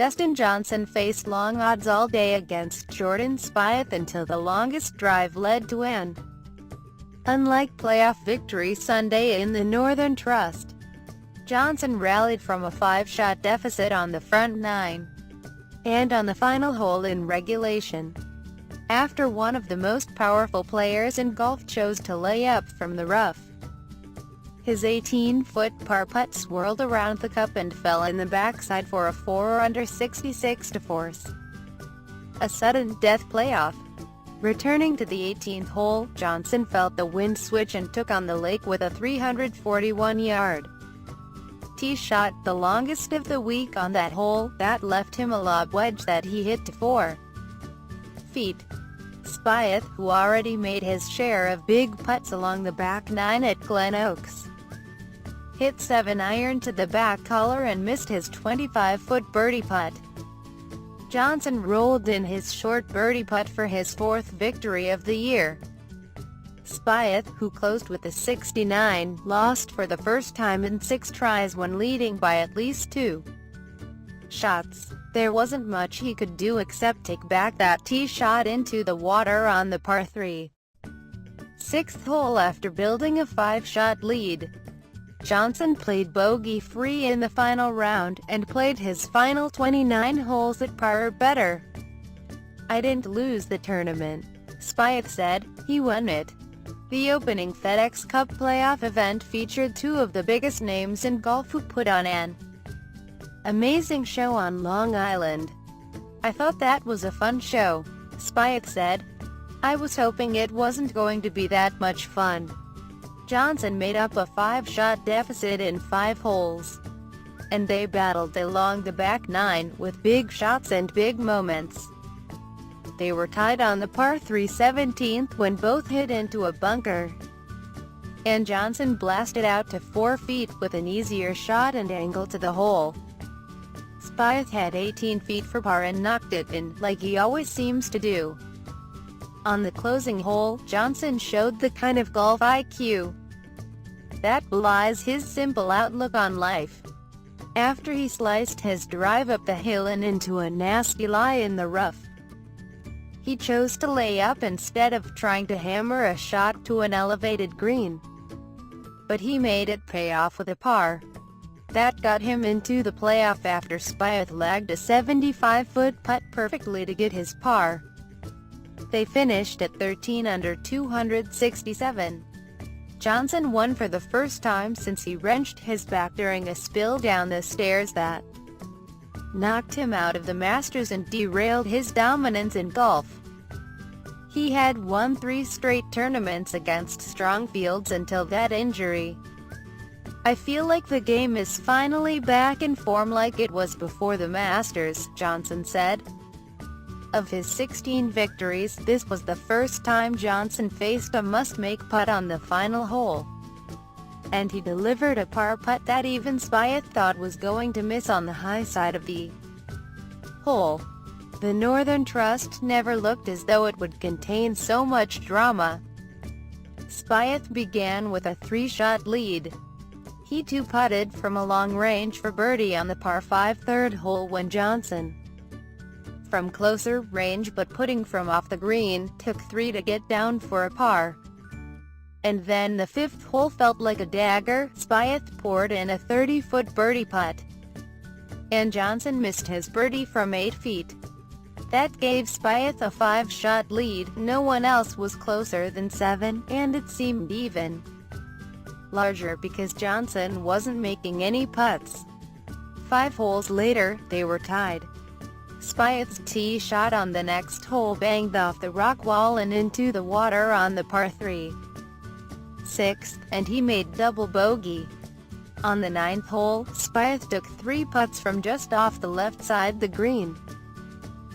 Dustin Johnson faced long odds all day against Jordan Spieth until the longest drive led to an unlike playoff victory Sunday in the Northern Trust. Johnson rallied from a 5-shot deficit on the front nine and on the final hole in regulation, after one of the most powerful players in golf chose to lay up from the rough. His 18-foot par putt swirled around the cup and fell in the backside for a 4-under 66 to force a sudden death playoff. Returning to the 18th hole, Johnson felt the wind switch and took on the lake with a 341-yard tee shot, the longest of the week on that hole, that left him a lob wedge that he hit to 4 feet. Spieth, who already made his share of big putts along the back nine at Glen Oaks, hit 7-iron to the back collar and missed his 25-foot birdie putt. Johnson rolled in his short birdie putt for his 4th victory of the year. Spieth, who closed with a 69, lost for the first time in 6 tries when leading by at least 2 shots. There wasn't much he could do except take back that tee shot into the water on the par 3 6th hole after building a 5-shot lead. Johnson played bogey-free in the final round, and played his final 29 holes at par or better. "I didn't lose the tournament," Spieth said, "he won it." The opening FedEx Cup playoff event featured 2 of the biggest names in golf who put on an amazing show on Long Island. "I thought that was a fun show," Spieth said. "I was hoping it wasn't going to be that much fun." Johnson made up a 5-shot deficit in 5 holes, and they battled along the back nine with big shots and big moments. They were tied on the par 3 17th when both hit into a bunker, and Johnson blasted out to 4 feet with an easier shot and angle to the hole. Spieth had 18 feet for par and knocked it in, like he always seems to do. On the closing hole, Johnson showed the kind of golf IQ that belies his simple outlook on life. After he sliced his drive up the hill and into a nasty lie in the rough, he chose to lay up instead of trying to hammer a shot to an elevated green. But he made it pay off with a par that got him into the playoff after Spieth lagged a 75-foot putt perfectly to get his par. They finished at 13 under 267. Johnson won for the first time since he wrenched his back during a spill down the stairs that knocked him out of the Masters and derailed his dominance in golf. He had won 3 straight tournaments against strong fields until that injury. "I feel like the game is finally back in form like it was before the Masters," Johnson said. Of his 16 victories, this was the first time Johnson faced a must-make putt on the final hole, and he delivered a par putt that even Spieth thought was going to miss on the high side of the hole. The Northern Trust never looked as though it would contain so much drama. Spieth began with a 3-shot lead. He two-putted from a long range for birdie on the par 5 3rd hole when Johnson, from closer range but putting from off the green, took 3 to get down for a par. And then the 5th hole felt like a dagger. Spieth poured in a 30-foot birdie putt, and Johnson missed his birdie from 8 feet. That gave Spieth a 5-shot lead. No one else was closer than 7, and it seemed even larger because Johnson wasn't making any putts. 5 holes later, they were tied. Spieth's tee shot on the next hole banged off the rock wall and into the water on the par 3 6th, and he made double bogey. On the 9th hole, Spieth took 3 putts from just off the left side the green,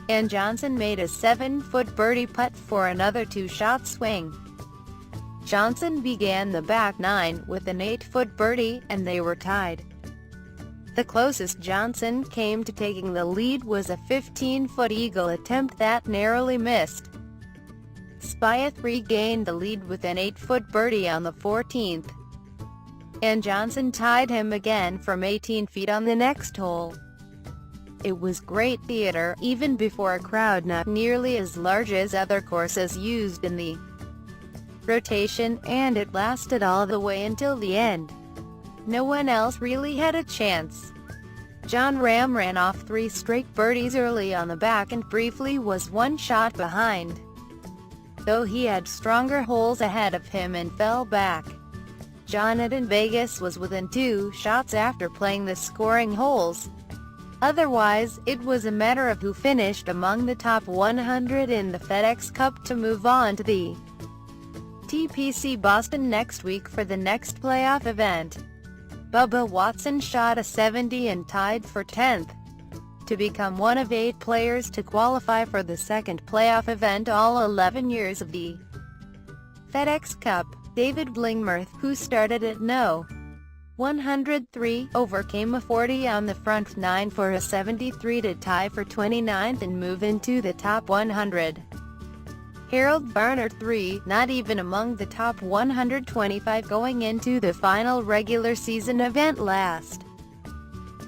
and Johnson made a 7-foot birdie putt for another 2-shot swing. Johnson began the back nine with an 8-foot birdie, and they were tied. The closest Johnson came to taking the lead was a 15-foot eagle attempt that narrowly missed. Spieth regained the lead with an 8-foot birdie on the 14th, and Johnson tied him again from 18 feet on the next hole. It was great theater, even before a crowd not nearly as large as other courses used in the rotation, and it lasted all the way until the end. No one else really had a chance. Jon Rahm ran off 3 straight birdies early on the back and briefly was 1 shot behind, though he had stronger holes ahead of him and fell back. Jonathan Vegas was within 2 shots after playing the scoring holes. Otherwise, it was a matter of who finished among the top 100 in the FedEx Cup to move on to the TPC Boston next week for the next playoff event. Bubba Watson shot a 70 and tied for 10th to become one of 8 players to qualify for the second playoff event all 11 years of the FedEx Cup. David Blingmerth, who started at no. 103, overcame a 40 on the front 9 for a 73 to tie for 29th and move into the top 100. Harold Varner, 3, not even among the top 125 going into the final regular season event last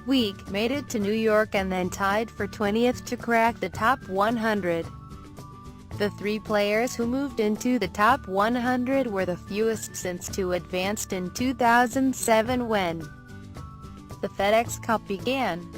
week, made it to New York and then tied for 20th to crack the top 100. The 3 players who moved into the top 100 were the fewest since 2 advanced in 2007 when the FedEx Cup began.